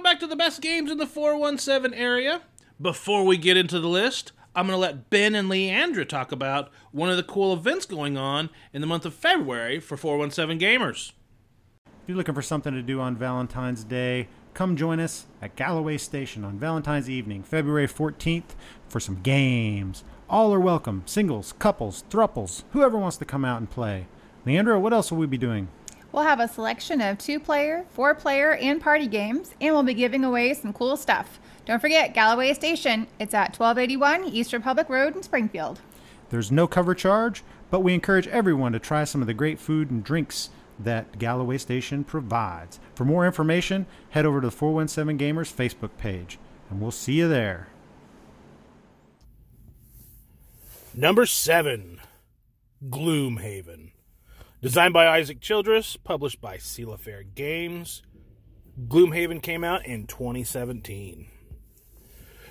welcome back to the best games in the 417 area. Before we get into the list, I'm going to let Ben and Leandra talk about one of the cool events going on in the month of February for 417 gamers. If you're looking for something to do on Valentine's Day, come join us at Galloway Station on Valentine's evening, February 14th, for some games. All are welcome. Singles, couples, thruples, whoever wants to come out and play. Leandra, what else will we be doing? We'll have a selection of 2-player, 4-player, and party games, and we'll be giving away some cool stuff. Don't forget, Galloway Station. It's at 1281 East Republic Road in Springfield. There's no cover charge, but we encourage everyone to try some of the great food and drinks that Galloway Station provides. For more information, head over to the 417 Gamers Facebook page, and we'll see you there. Number 7, Gloomhaven. Designed by Isaac Childress, published by Sealafair Games. Gloomhaven came out in 2017.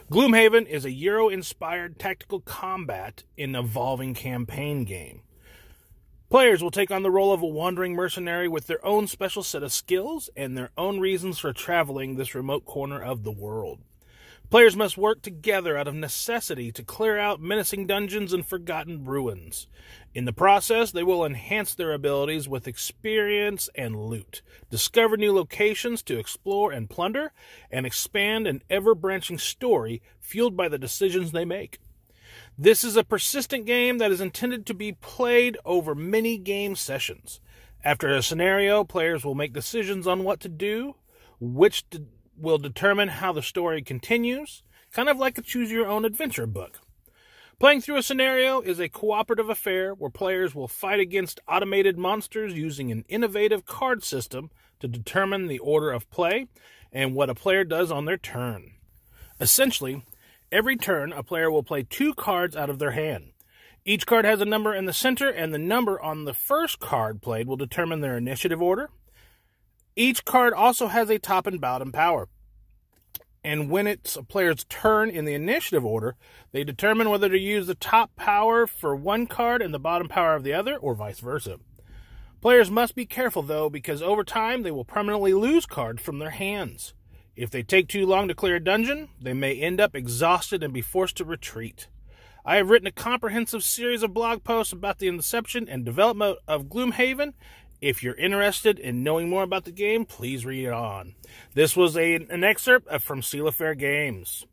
Gloomhaven is a Euro-inspired tactical combat and evolving campaign game. Players will take on the role of a wandering mercenary with their own special set of skills and their own reasons for traveling this remote corner of the world. Players must work together out of necessity to clear out menacing dungeons and forgotten ruins. In the process, they will enhance their abilities with experience and loot, discover new locations to explore and plunder, and expand an ever-branching story fueled by the decisions they make. This is a persistent game that is intended to be played over many game sessions. After a scenario, players will make decisions on what to do, which will determine how the story continues, kind of like a choose-your-own-adventure book. Playing through a scenario is a cooperative affair where players will fight against automated monsters using an innovative card system to determine the order of play and what a player does on their turn. Essentially, every turn a player will play 2 cards out of their hand. Each card has a number in the center, and the number on the first card played will determine their initiative order. Each card also has a top and bottom power. And when it's a player's turn in the initiative order, they determine whether to use the top power for one card and the bottom power of the other, or vice versa. Players must be careful, though, because over time they will permanently lose cards from their hands. If they take too long to clear a dungeon, they may end up exhausted and be forced to retreat. I have written a comprehensive series of blog posts about the inception and development of Gloomhaven. If you're interested in knowing more about the game, please read it on. This was an excerpt from Sealafair Games.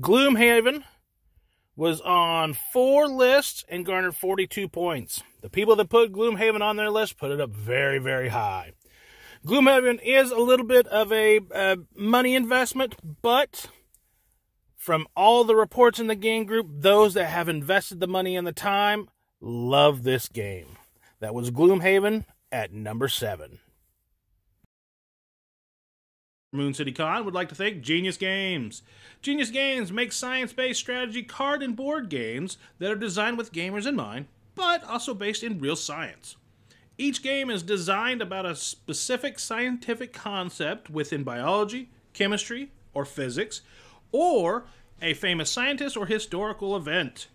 Gloomhaven was on 4 lists and garnered 42 points. The people that put Gloomhaven on their list put it up very, very high. Gloomhaven is a little bit of a money investment, but from all the reports in the game group, those that have invested the money and the time love this game. That was Gloomhaven at number 7. MoonCityCon would like to thank Genius Games. Genius Games makes science-based strategy card and board games that are designed with gamers in mind, but also based in real science. Each game is designed about a specific scientific concept within biology, chemistry, or physics, or a famous scientist or historical event.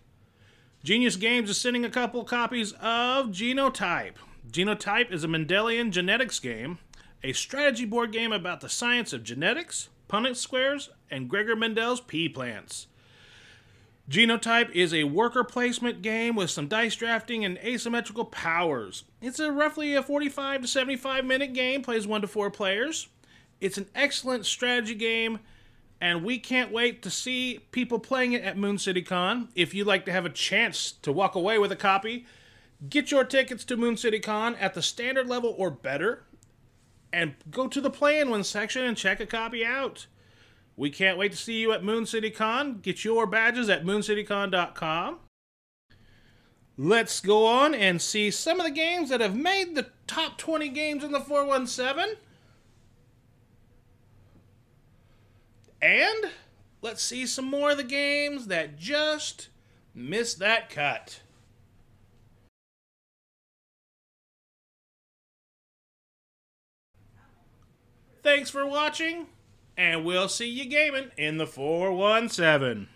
Genius Games is sending a couple copies of Genotype. Genotype is a Mendelian genetics game, a strategy board game about the science of genetics, Punnett squares, and Gregor Mendel's pea plants. Genotype is a worker placement game with some dice drafting and asymmetrical powers. It's roughly a 45 to 75 minute game, plays 1 to 4 players. It's an excellent strategy game, and we can't wait to see people playing it at MoonCityCon. If you'd like to have a chance to walk away with a copy, get your tickets to MoonCityCon at the standard level or better, and go to the Play-In-One section and check a copy out. We can't wait to see you at MoonCityCon. Get your badges at MoonCityCon.com. Let's go on and see some of the games that have made the top 20 games in the 417. And let's see some more of the games that just missed that cut. Thanks for watching, and we'll see you gaming in the 417.